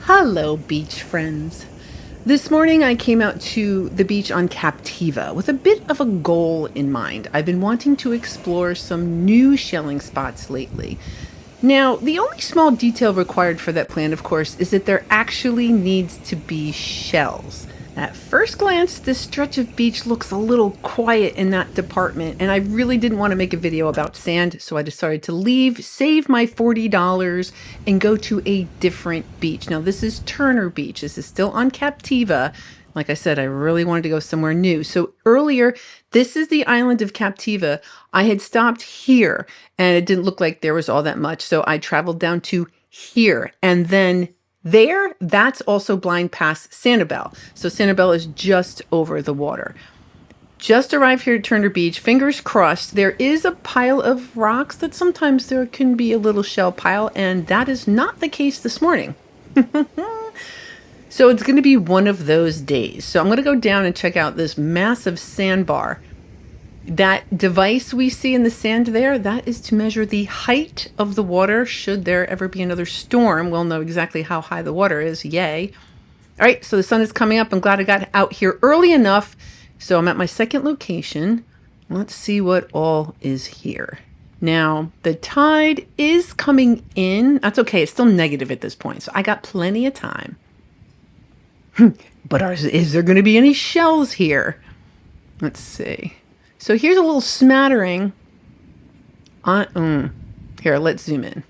Hello, beach friends. This morning I came out to the beach on Captiva with a bit of a goal in mind. I've been wanting to explore some new shelling spots lately. Now, the only small detail required for that plan, of course, is that there actually needs to be shells. At first glance, this stretch of beach looks a little quiet in that department, and I really didn't want to make a video about sand, so I decided to leave, save my $40, and go to a different beach. Now, this is Turner Beach. This is still on Captiva. Like I said, I really wanted to go somewhere new. So earlier, this is the island of Captiva. I had stopped here, and it didn't look like there was all that much, so I traveled down to here, and then there, that's also blind past Sanibel. So Sanibel is just over the water. Just arrived here at Turner Beach. Fingers crossed. There is a pile of rocks that sometimes there can be a little shell pile, and that is not the case this morning. So it's going to be one of those days. So I'm going to go down and check out this massive sandbar. That device we see in the sand there, that is to measure the height of the water. Should there ever be another storm, we'll know exactly how high the water is. Yay. All right, so the sun is coming up. I'm glad I got out here early enough. So I'm at my second location. Let's see what all is here. Now, the tide is coming in. That's okay. It's still negative at this point, so I got plenty of time. But is there going to be any shells here? Let's see. So here's a little smattering. Here, let's zoom in.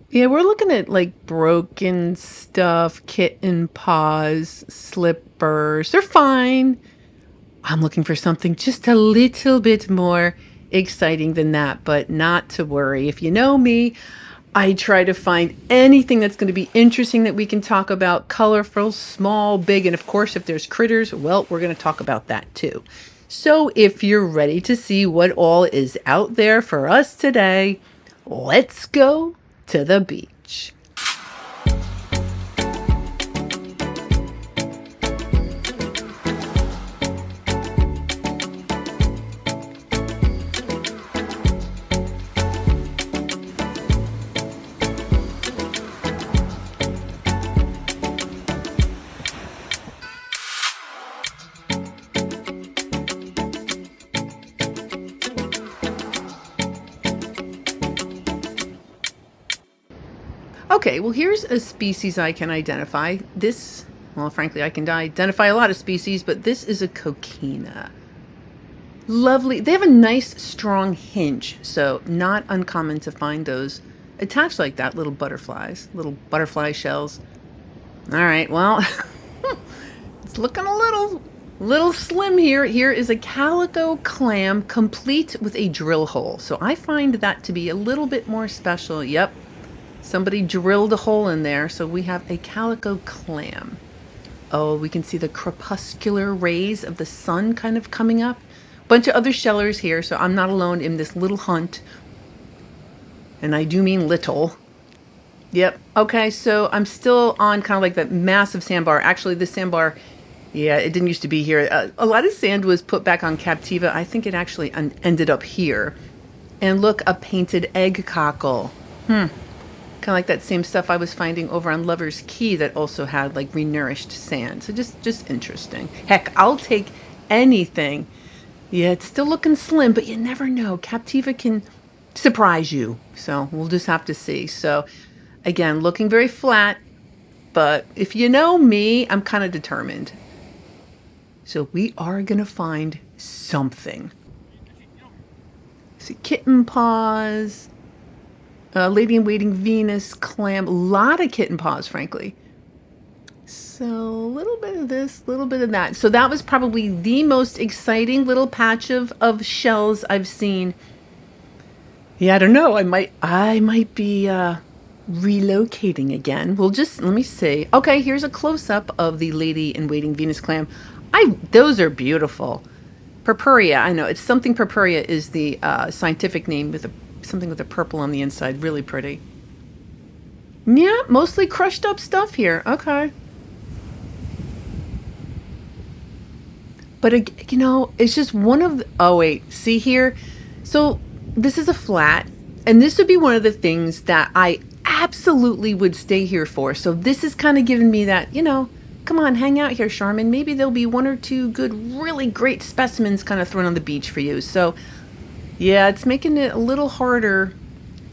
Yeah, we're looking at like broken stuff, kitten paws, slippers. They're fine. I'm looking for something just a little bit more exciting than that, but not to worry. If you know me, I try to find anything that's going to be interesting that we can talk about. Colorful, small, big, and of course, if there's critters, well, we're going to talk about that too. So if you're ready to see what all is out there for us today, let's go to the beach. Okay, well, here's a species I can identify. This, well, frankly, I can identify a lot of species, but this is a coquina. Lovely. They have a nice, strong hinge, so not uncommon to find those attached like that, little butterfly shells. All right, well, it's looking a little slim here. Here is a calico clam complete with a drill hole. So I find that to be a little bit more special. Yep. Somebody drilled a hole in there, so we have a calico clam. Oh, we can see the crepuscular rays of the sun kind of coming up. Bunch of other shellers here, so I'm not alone in this little hunt. And I do mean little. Yep. Okay, so I'm still on kind of like that massive sandbar. Actually, this sandbar, yeah, it didn't used to be here. A lot of sand was put back on Captiva. I think it actually ended up here. And look, a painted egg cockle. Kind of like that same stuff I was finding over on Lover's Key that also had like renourished sand. So just interesting. Heck, I'll take anything. Yeah, it's still looking slim, but you never know. Captiva can surprise you. So we'll just have to see. So again, looking very flat, but if you know me, I'm kind of determined. So we are going to find something. See, kitten paws. Lady in Waiting Venus clam, a lot of kitten paws, frankly. So a little bit of this, a little bit of that. So that was probably the most exciting little patch of shells I've seen. Yeah, I don't know. I might be relocating again. Let me see. Okay, here's a close-up of the Lady in Waiting Venus clam. Those are beautiful. Purpurea, I know. It's something purpurea is the scientific name with something with a purple on the inside. Really pretty. Yeah, mostly crushed up stuff here. Okay. But, it's just one of the, oh, wait. See here? So this is a flat. And this would be one of the things that I absolutely would stay here for. So this is kind of giving me that, come on, hang out here, Charmin. Maybe there'll be one or two good, really great specimens kind of thrown on the beach for you. So yeah, it's making it a little harder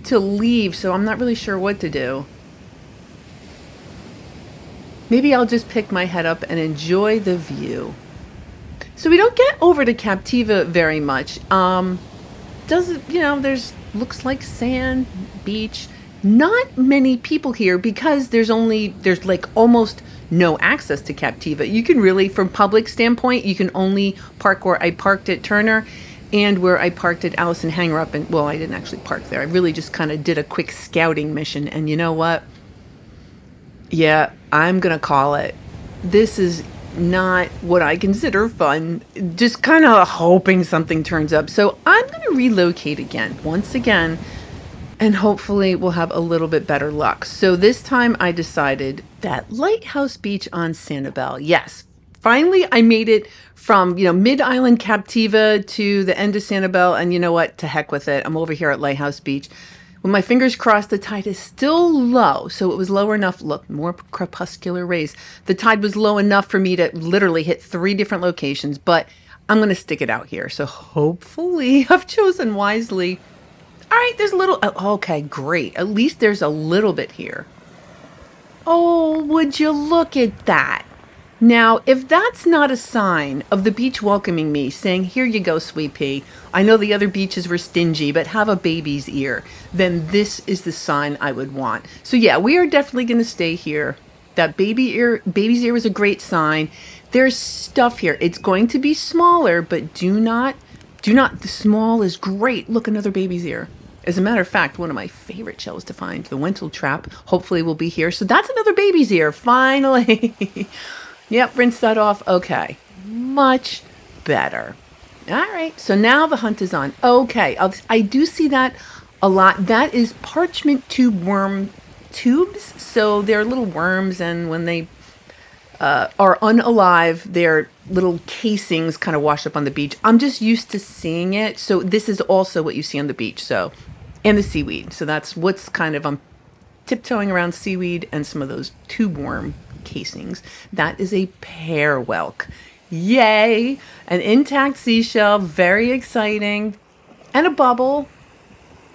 to leave. So I'm not really sure what to do. Maybe I'll just pick my head up and enjoy the view. So we don't get over to Captiva very much. There's looks like sand, beach. Not many people here because there's like almost no access to Captiva. You can really, from public standpoint, you can only park where I parked at Turner and where I parked at Allison Hangar Up. And well, I didn't actually park there. I really just kind of did a quick scouting mission. And you know what? Yeah, I'm going to call it. This is not what I consider fun. Just kind of hoping something turns up. So I'm going to relocate once again, and hopefully we'll have a little bit better luck. So this time I decided that Lighthouse Beach on Sanibel. Yes, finally I made it from, mid-island Captiva to the end of Sanibel. And you know what? To heck with it. I'm over here at Lighthouse Beach. With my fingers crossed, the tide is still low. So it was low enough. Look, more crepuscular rays. The tide was low enough for me to literally hit 3 different locations, but I'm going to stick it out here. So hopefully I've chosen wisely. All right, there's a little. Okay, great. At least there's a little bit here. Oh, would you look at that? Now, if that's not a sign of the beach welcoming me, saying, here you go, sweet pea. I know the other beaches were stingy, but have a baby's ear. Then this is the sign I would want. So yeah, we are definitely going to stay here. That baby's ear was a great sign. There's stuff here. It's going to be smaller, but do not, the small is great. Look, another baby's ear. As a matter of fact, one of my favorite shells to find, the Wentel trap, hopefully will be here. So that's another baby's ear, finally. Yep, rinse that off. Okay, much better. All right, so now the hunt is on. Okay, I do see that a lot. That is parchment tube worm tubes. So they're little worms, and when they are unalive, their little casings kind of wash up on the beach. I'm just used to seeing it. So this is also what you see on the beach. So, and the seaweed. So that's what's kind of, I'm tiptoeing around seaweed and some of those tube worm casings. That is a pear whelk. Yay! An intact seashell, very exciting. And a bubble.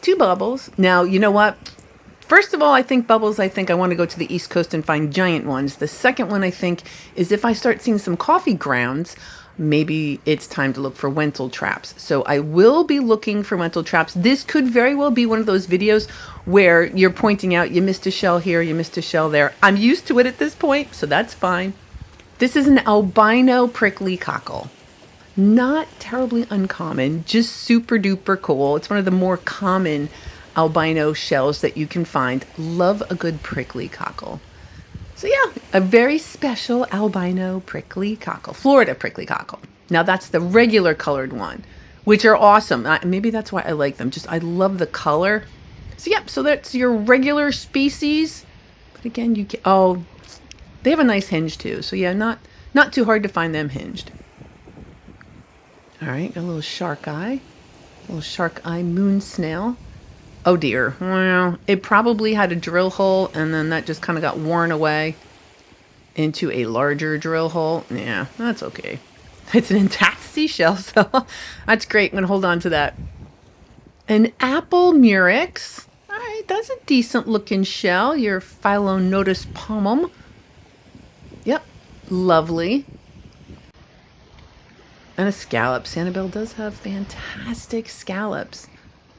2 bubbles. Now, you know what? First of all, I think I want to go to the East Coast and find giant ones. The second one, I think, is if I start seeing some coffee grounds, maybe it's time to look for Wentel traps. So I will be looking for Wentel traps. This could very well be one of those videos where you're pointing out, you missed a shell here, you missed a shell there. I'm used to it at this point, so that's fine. This is an albino prickly cockle. Not terribly uncommon, just super duper cool. It's one of the more common albino shells that you can find. Love a good prickly cockle. So yeah, a very special albino prickly cockle, Florida prickly cockle. Now that's the regular colored one, which are awesome. Maybe that's why I like them. Just, I love the color. So yep, so that's your regular species. But again, they have a nice hinge too. So yeah, not too hard to find them hinged. All right, got a little shark eye moon snail. Oh dear. Well, it probably had a drill hole and then that just kind of got worn away into a larger drill hole. Yeah, that's okay. It's an intact seashell, so that's great. I'm going to hold on to that. An apple murex. All right, that's a decent looking shell. Your Phyllonotus pomum. Yep, lovely. And a scallop. Sanibel does have fantastic scallops,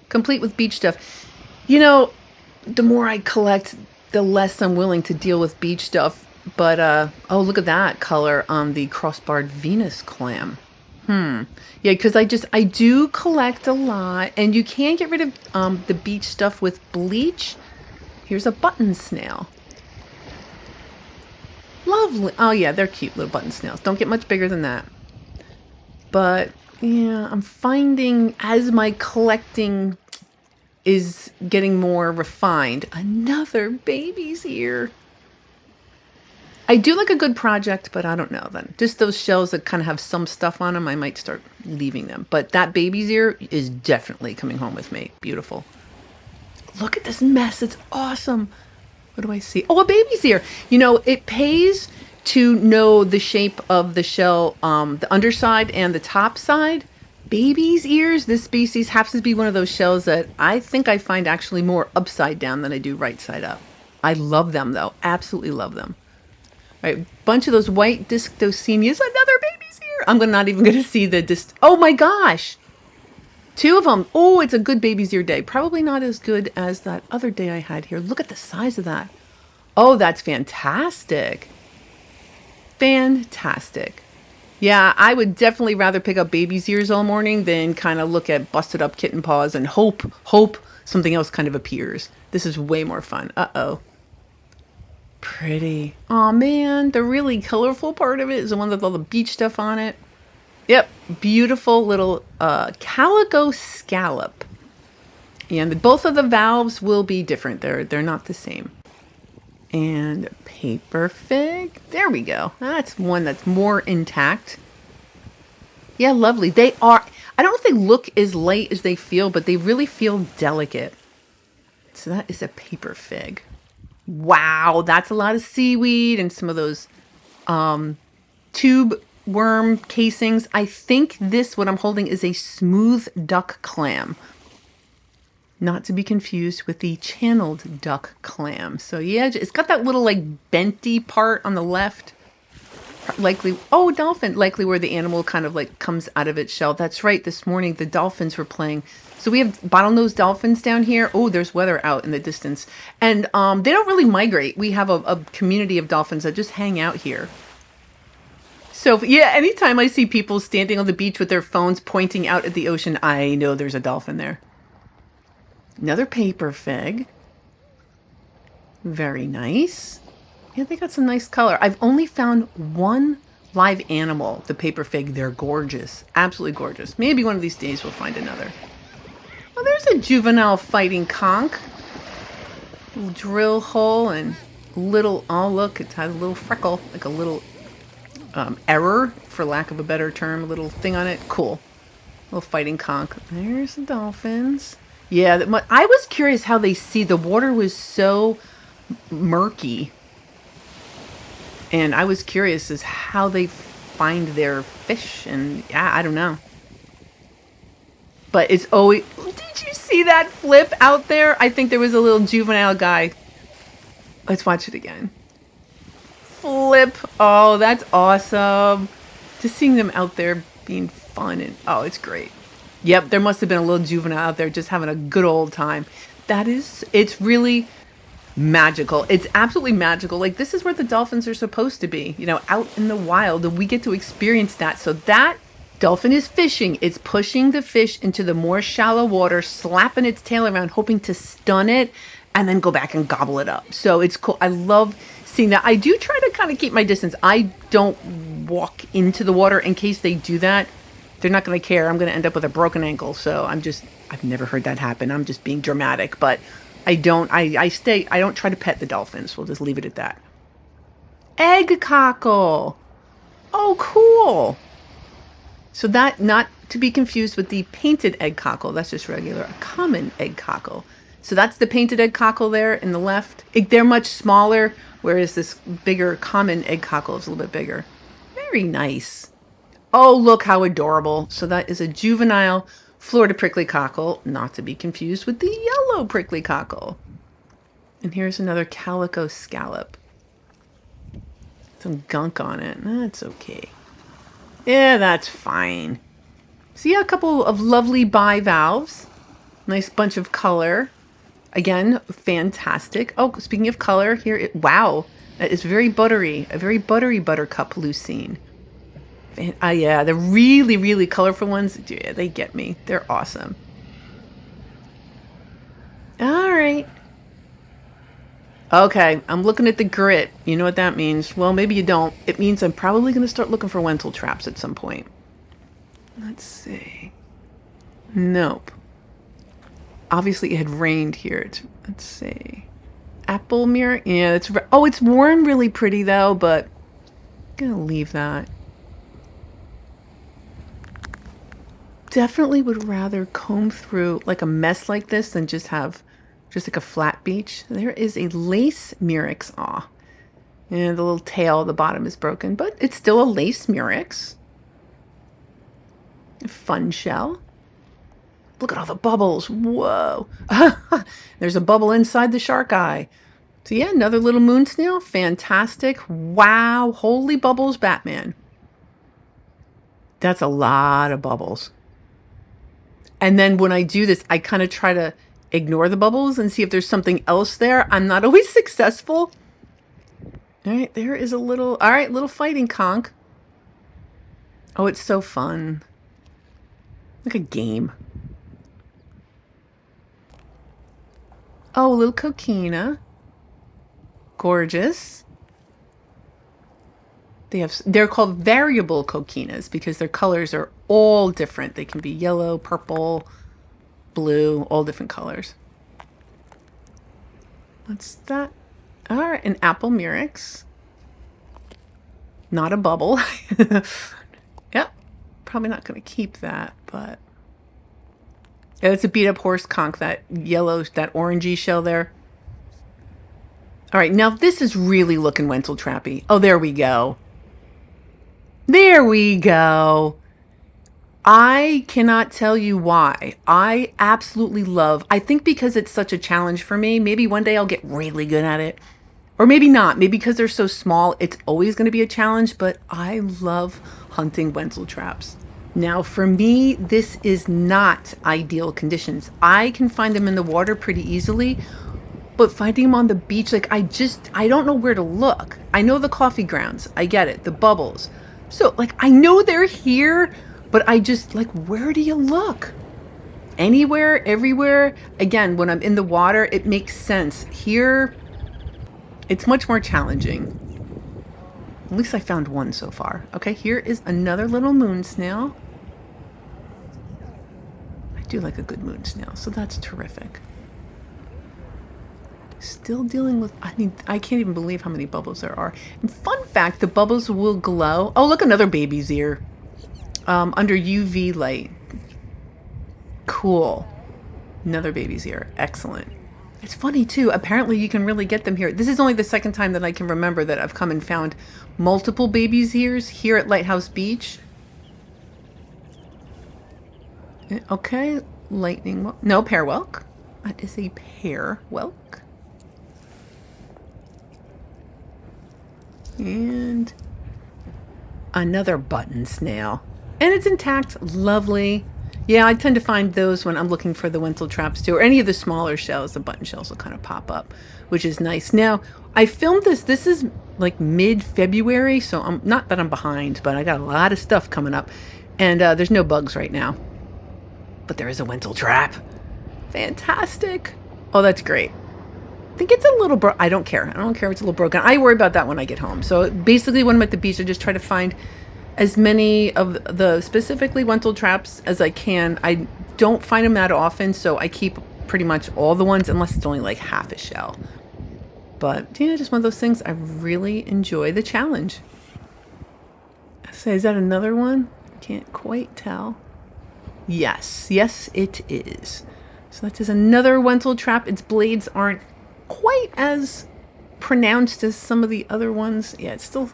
complete with beach stuff. The more I collect, the less I'm willing to deal with beach stuff. But, oh, look at that color on the crossbarred Venus clam. Yeah, because I do collect a lot. And you can get rid of the beach stuff with bleach. Here's a button snail. Lovely. Oh, yeah, they're cute little button snails. Don't get much bigger than that. But, yeah, I'm finding as my collecting is getting more refined, another baby's ear. I do like a good project, but I don't know then. Just those shells that kind of have some stuff on them, I might start leaving them. But that baby's ear is definitely coming home with me. Beautiful. Look at this mess. It's awesome. What do I see? Oh, a baby's ear. You know, it pays to know the shape of the shell, the underside and the top side. Baby's ears, this species happens to be one of those shells that I think I find actually more upside down than I do right side up. I love them though. Absolutely love them. All right, bunch of those white discdocenias. Another baby's ear. I'm not even going to see the Oh my gosh. Two of them. Oh, it's a good baby's ear day. Probably not as good as that other day I had here. Look at the size of that. Oh, that's fantastic. Fantastic. Yeah, I would definitely rather pick up baby's ears all morning than kind of look at busted up kitten paws and hope something else kind of appears. This is way more fun. Uh-oh. Pretty. Oh man, the really colorful part of it is the one with all the beach stuff on it. Yep, beautiful little calico scallop. And both of the valves will be different. They're not the same. And paper fig. There we go. That's one that's more intact. Yeah, lovely. They are, I don't know if they look as light as they feel, but they really feel delicate. So that is a paper fig. Wow, that's a lot of seaweed and some of those tube worm casings. I think this, what I'm holding, is a smooth duck clam. Not to be confused with the channeled duck clam. So yeah, it's got that little like benty part on the left. Likely, oh, dolphin, likely where the animal kind of like comes out of its shell. That's right, this morning the dolphins were playing. So we have bottlenose dolphins down here. Oh, there's weather out in the distance. And they don't really migrate. We have a community of dolphins that just hang out here. So yeah, anytime I see people standing on the beach with their phones pointing out at the ocean, I know there's a dolphin there. Another paper fig. Very nice. Yeah, they got some nice color. I've only found one live animal, the paper fig. They're gorgeous. Absolutely gorgeous. Maybe one of these days we'll find another. Oh, there's a juvenile fighting conch. Little drill hole and little, oh look, it has a little freckle, like a little error, for lack of a better term, a little thing on it. Cool. Little fighting conch. There's the dolphins. Yeah, I was curious how they see. The water was so murky. And I was curious as how they find their fish. And yeah, I don't know. But it's always... Did you see that flip out there? I think there was a little juvenile guy. Let's watch it again. Flip. Oh, that's awesome. Just seeing them out there being fun. And oh, it's great. Yep, there must have been a little juvenile out there just having a good old time. It's really magical. It's absolutely magical. Like, this is where the dolphins are supposed to be, you know, out in the wild, and we get to experience that. So that dolphin is fishing. It's pushing the fish into the more shallow water, slapping its tail around, hoping to stun it, and then go back and gobble it up. So it's cool. I love seeing that. I do try to kind of keep my distance. I don't walk into the water in case they do that. They're not going to care. I'm going to end up with a broken ankle. So I've never heard that happen. I'm just being dramatic, but I don't try to pet the dolphins. We'll just leave it at that. Egg cockle. Oh, cool. So that, not to be confused with the painted egg cockle. That's just regular, a common egg cockle. So that's the painted egg cockle there in the left. They're much smaller, whereas this bigger common egg cockle is a little bit bigger. Very nice. Oh, look how adorable. So that is a juvenile Florida prickly cockle, not to be confused with the yellow prickly cockle. And here's another calico scallop. Some gunk on it. That's okay. Yeah, that's fine. See, a couple of lovely bivalves. Nice bunch of color. Again, fantastic. Oh, speaking of color, wow. That is very buttery. A very buttery buttercup lucine. Yeah, the really, really colorful ones, yeah, they get me. They're awesome. All right. Okay, I'm looking at the grit. You know what that means? Well, maybe you don't. It means I'm probably going to start looking for Wenzel traps at some point. Let's see. Nope. Obviously, it had rained here. Let's see. Apple mirror. Yeah, it's warm, really pretty, though, but I'm going to leave that. Definitely would rather comb through like a mess like this than just have just like a flat beach. There is a lace murex. Aw. And the little tail at the bottom is broken, but it's still a lace murex. A fun shell. Look at all the bubbles. Whoa. There's a bubble inside the shark eye. So yeah, another little moon snail. Fantastic. Wow. Holy bubbles, Batman. That's a lot of bubbles. And then when I do this, I kind of try to ignore the bubbles and see if there's something else there. I'm not always successful. All right, there is a little, all right, little fighting conch. Oh, it's so fun. Like a game. Oh, a little coquina. Gorgeous. They're called variable coquinas because their colors are all different. They can be yellow, purple, blue, all different colors. What's that? All right, an apple murex. Not a bubble. Yep. Probably not going to keep that, but yeah, it's a beat up horse conch, that yellow, that orangey shell there. All right, now this is really looking Wenzel trappy. Oh, there we go. There we go. I cannot tell you why. I absolutely love, I think because it's such a challenge for me, maybe one day I'll get really good at it. Or maybe not. Maybe because they're so small, it's always going to be a challenge, but I love hunting Wenzel traps. Now, for me, this is not ideal conditions. I can find them in the water pretty easily, but finding them on the beach, like I don't know where to look. I know the coffee grounds. I get it. The bubbles. So, like, I know they're here, but I just, like, where do you look? Anywhere, everywhere. Again, when I'm in the water, it makes sense. Here, it's much more challenging. At least I found one so far. Okay, here is another little moon snail. I do like a good moon snail, so that's terrific. Still dealing with, I mean, I can't even believe how many bubbles there are. And fun fact, the bubbles will glow. Oh, look, another baby's ear. Under UV light. Cool. Another baby's ear. Excellent. It's funny too. Apparently you can really get them here. This is only the second time that I can remember that I've come and found multiple baby's ears here at Lighthouse Beach. Okay. Lightning. No, pear whelk. That is a pear whelk. And another button snail. And it's intact. Lovely. Yeah, I tend to find those when I'm looking for the Wenzel traps too, or any of the smaller shells. The button shells will kind of pop up, which is nice. Now, I filmed this. This is like mid-February, so I'm not that I'm behind, but I got a lot of stuff coming up. And there's no bugs right now. But there is a Wenzel trap. Fantastic. Oh, that's great. I think it's a little I don't care. I don't care if it's a little broken. I worry about that when I get home. So basically when I'm at the beach, I just try to find as many of the specifically Wenzel traps as I can. I don't find them that often, so I keep pretty much all the ones unless it's only like half a shell. But yeah, just one of those things. I really enjoy the challenge. So is that another one? Can't quite tell. Yes, yes it is. So that is another Wenzel trap. Its blades aren't quite as pronounced as some of the other ones. Yeah, it's still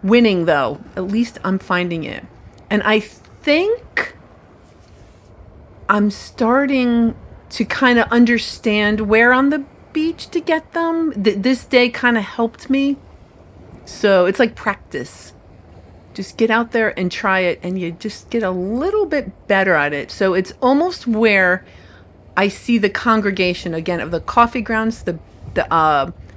winning though. At least I'm finding it. And I think I'm starting to kind of understand where on the beach to get them. This day kind of helped me. So it's like practice. Just get out there and try it and you just get a little bit better at it. So it's almost where I see the congregation again of the coffee grounds, the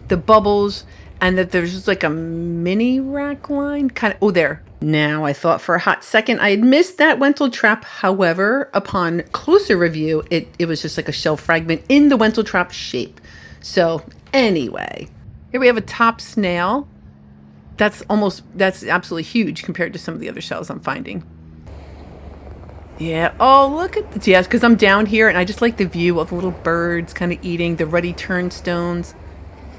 bubbles, and that there's just like a mini rack line kind of. Oh, there. Now I thought for a hot second I had missed that Wenzel trap. However, upon closer review, it was just like a shell fragment in the Wenzel trap shape. So anyway, here we have a top snail. That's absolutely huge compared to some of the other shells I'm finding. Yeah. Oh, look at this. Yes, because I'm down here and I just like the view of the little birds kind of eating the ruddy turnstones.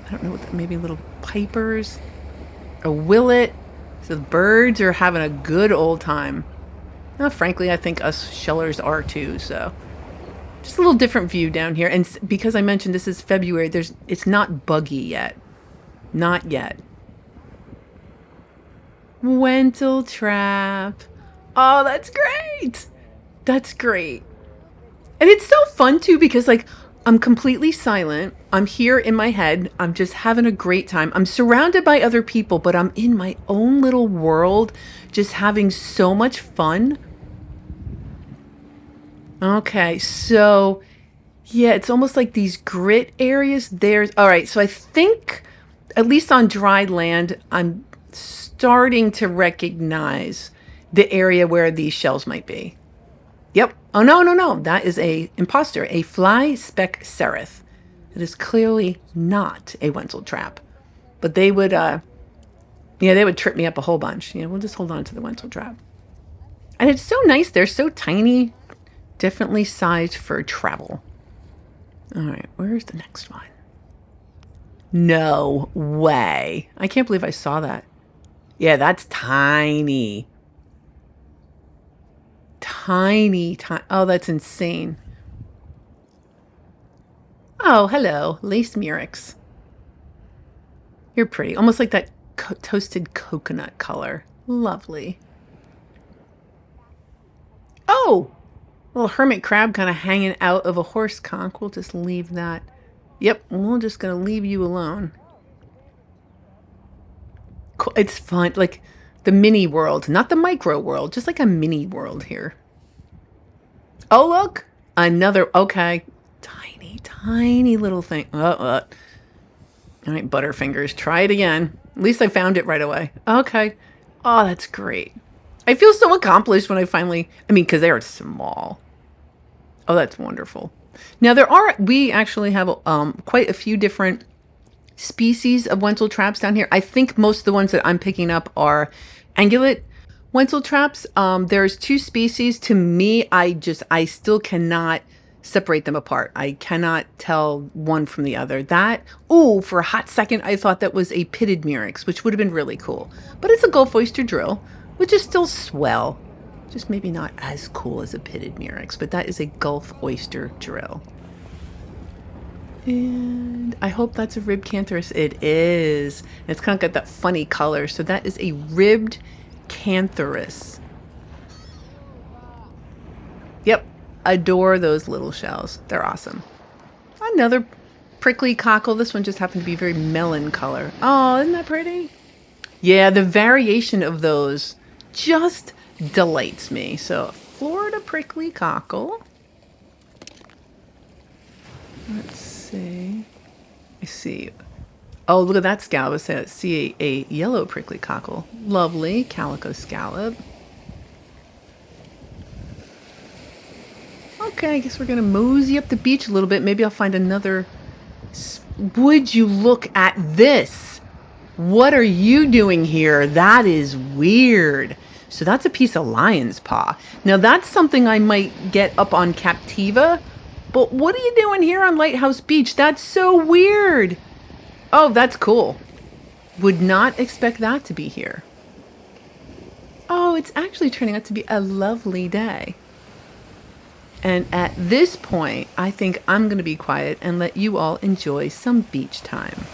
I don't know what, maybe little pipers, a willet. So the birds are having a good old time. Well, frankly, I think us shellers are too. So Just a little different view down here. And because I mentioned this is February, it's not buggy yet. Not yet. Wentle trap. Oh, that's great. That's great. And it's so fun too because like I'm completely silent. I'm here in my head. I'm just having a great time. I'm surrounded by other people, but I'm in my own little world, just having so much fun. Okay, so yeah, it's almost like these grit areas. All right, so I think at least on dry land, I'm starting to recognize the area where these shells might be. Yep. Oh, no, no, no. That is a imposter, a fly speck seraph. It is clearly not a Wenzel trap. But they would, they would trip me up a whole bunch. Yeah, we'll just hold on to the Wenzel trap. And it's so nice. They're so tiny, definitely sized for travel. All right, where's the next one? No way. I can't believe I saw that. Yeah, that's tiny. Tiny. Oh, that's insane. Oh, hello, lace murex. You're pretty. Almost like that toasted coconut color. Lovely. Oh, little hermit crab kind of hanging out of a horse conch. We'll just leave that. Yep, we're just going to leave you alone. It's fun. Like the mini world, not the micro world, just like a mini world here. Oh, look. Another. Okay. Tiny, tiny little thing. All right, Butterfingers. Try it again. At least I found it right away. Okay. Oh, that's great. I feel so accomplished when I finally, because they're small. Oh, that's wonderful. Now we actually have quite a few different species of Wenzel traps down here. I think most of the ones that I'm picking up are angulate Wenzel traps. There's two species. To me, I still cannot separate them apart. I cannot tell one from the other. For a hot second, I thought that was a pitted murex, which would have been really cool. But it's a Gulf oyster drill, which is still swell. Just maybe not as cool as a pitted murex, but that is a Gulf oyster drill. And I hope that's a ribbed cantharus. It is. And it's kind of got that funny color. So that is a ribbed cantharus. Yep. Adore those little shells. They're awesome. Another prickly cockle. This one just happened to be very melon color. Oh, isn't that pretty? Yeah, the variation of those just delights me. So Florida prickly cockle. Let's see. I see. Oh, look at that scallop. I see a yellow prickly cockle. Lovely calico scallop. Okay, I guess we're going to mosey up the beach a little bit. Maybe I'll find another. Would you look at this? What are you doing here? That is weird. So that's a piece of lion's paw. Now that's something I might get up on Captiva. But what are you doing here on Lighthouse Beach? That's so weird. Oh, that's cool. Would not expect that to be here. Oh, it's actually turning out to be a lovely day. And at this point, I think I'm going to be quiet and let you all enjoy some beach time.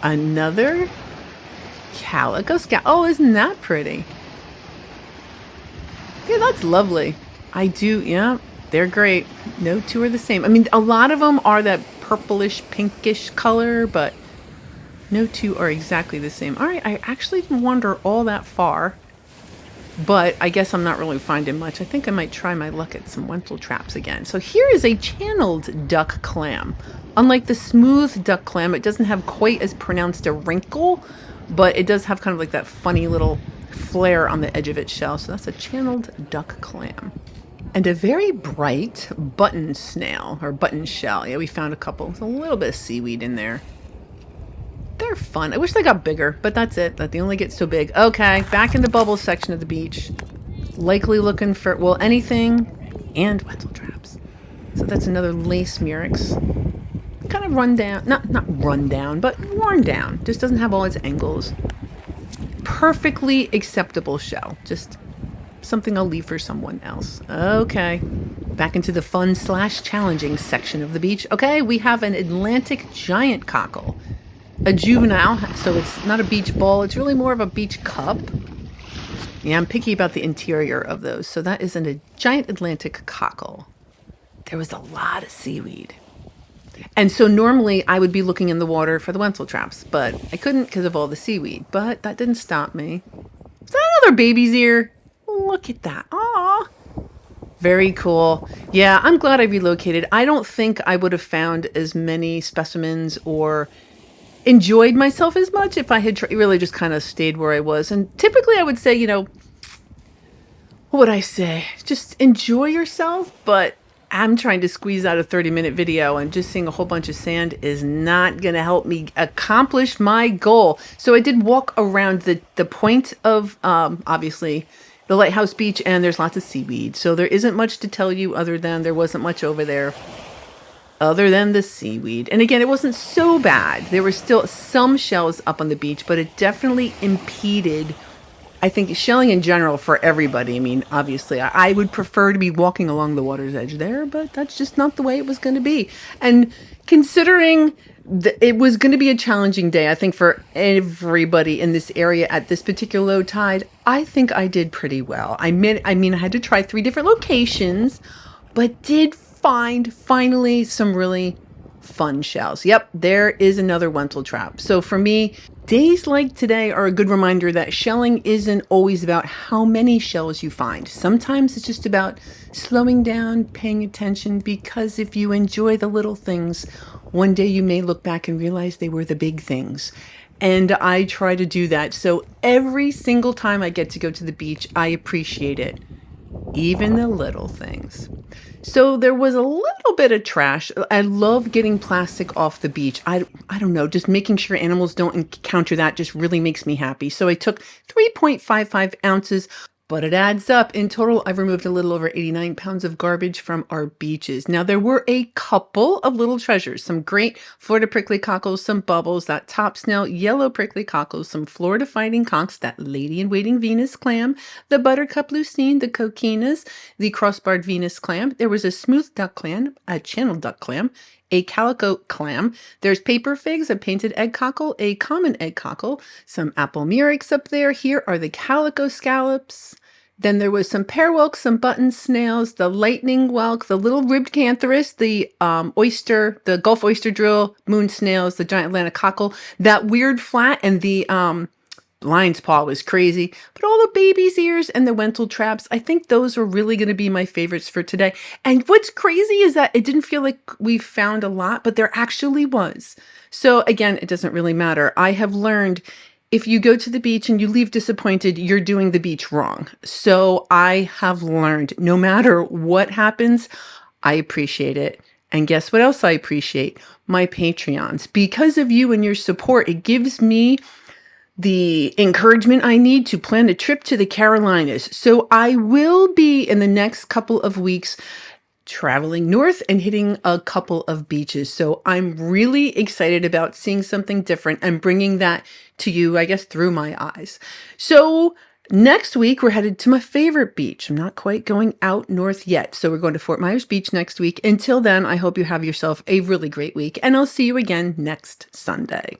Another calico scallop. Oh, isn't that pretty? Yeah, that's lovely. Yeah, they're great. No two are the same. A lot of them are that purplish, pinkish color, but No two are exactly the same. All right, I actually didn't wander all that far, but I guess I'm not really finding much. I think I might try my luck at some lentil traps again. So here is a channeled duck clam. Unlike the smooth duck clam, it doesn't have quite as pronounced a wrinkle, but it does have kind of like that funny little flare on the edge of its shell. So that's a channeled duck clam. And a very bright button snail, or button shell. Yeah, we found a couple with a little bit of seaweed in there. They're fun. I wish they got bigger, but that's it. That they only get so big. Okay, back in the bubble section of the beach. Likely looking for, well, anything and lentil traps. So that's another lace murex. Kind of run down. Not run down, but worn down. Just doesn't have all its angles. Perfectly acceptable shell. Just something I'll leave for someone else. Okay. Back into the fun/challenging section of the beach. Okay, we have an Atlantic giant cockle. A juvenile, so it's not a beach ball. It's really more of a beach cup. Yeah, I'm picky about the interior of those. So that is a giant Atlantic cockle. There was a lot of seaweed. And so normally I would be looking in the water for the lentil traps, but I couldn't because of all the seaweed. But that didn't stop me. Is that another baby's ear? Look at that. Aw. Very cool. Yeah, I'm glad I relocated. I don't think I would have found as many specimens or enjoyed myself as much if I had really just kind of stayed where I was. And typically I would say, what would I say? Just enjoy yourself, but I'm trying to squeeze out a 30-minute video, and just seeing a whole bunch of sand is not going to help me accomplish my goal. So I did walk around the point of, obviously, the Lighthouse Beach, and there's lots of seaweed. So there isn't much to tell you other than there wasn't much over there. Other than the seaweed. And again, it wasn't so bad. There were still some shells up on the beach, but it definitely impeded, I think, shelling in general for everybody. I mean, obviously, I would prefer to be walking along the water's edge there, but that's just not the way it was going to be. And considering it was going to be a challenging day, I think, for everybody in this area at this particular low tide, I think I did pretty well. I mean, I had to try 3 different locations, but did find finally some really fun shells. Yep, there is another lentil trap. So for me, days like today are a good reminder that shelling isn't always about how many shells you find. Sometimes it's just about slowing down, paying attention, because if you enjoy the little things, one day you may look back and realize they were the big things. And I try to do that. So every single time I get to go to the beach, I appreciate it. Even the little things. So there was a little bit of trash. I love getting plastic off the beach. I don't know, just making sure animals don't encounter that just really makes me happy. So I took 3.55 ounces, but it adds up. In total, I've removed a little over 89 pounds of garbage from our beaches. Now, there were a couple of little treasures, some great Florida prickly cockles, some bubbles, that top snail, yellow prickly cockles, some Florida fighting conchs, that lady-in-waiting Venus clam, the buttercup lucine, the coquinas, the crossbarred Venus clam. There was a smooth duck clam, a channeled duck clam, a calico clam. There's paper figs, a painted egg cockle, a common egg cockle, some apple murex up there. Here are the calico scallops. Then there was some pear whelks, some button snails, the lightning whelk, the little ribbed cantharus, the oyster, the Gulf oyster drill, moon snails, the giant Atlantic cockle, that weird flat, and the lion's paw was crazy. But all the baby's ears and the lentil traps, I think those were really going to be my favorites for today. And what's crazy is that it didn't feel like we found a lot, but there actually was. So again, it doesn't really matter. I have learned if you go to the beach and you leave disappointed, you're doing the beach wrong. So I have learned no matter what happens, I appreciate it. And guess what else I appreciate? My Patreons. Because of you and your support, it gives me the encouragement I need to plan a trip to the Carolinas. So I will be in the next couple of weeks traveling north and hitting a couple of beaches. So I'm really excited about seeing something different and bringing that to you, I guess, through my eyes. So next week, we're headed to my favorite beach. I'm not quite going out north yet. So we're going to Fort Myers Beach next week. Until then, I hope you have yourself a really great week, and I'll see you again next Sunday.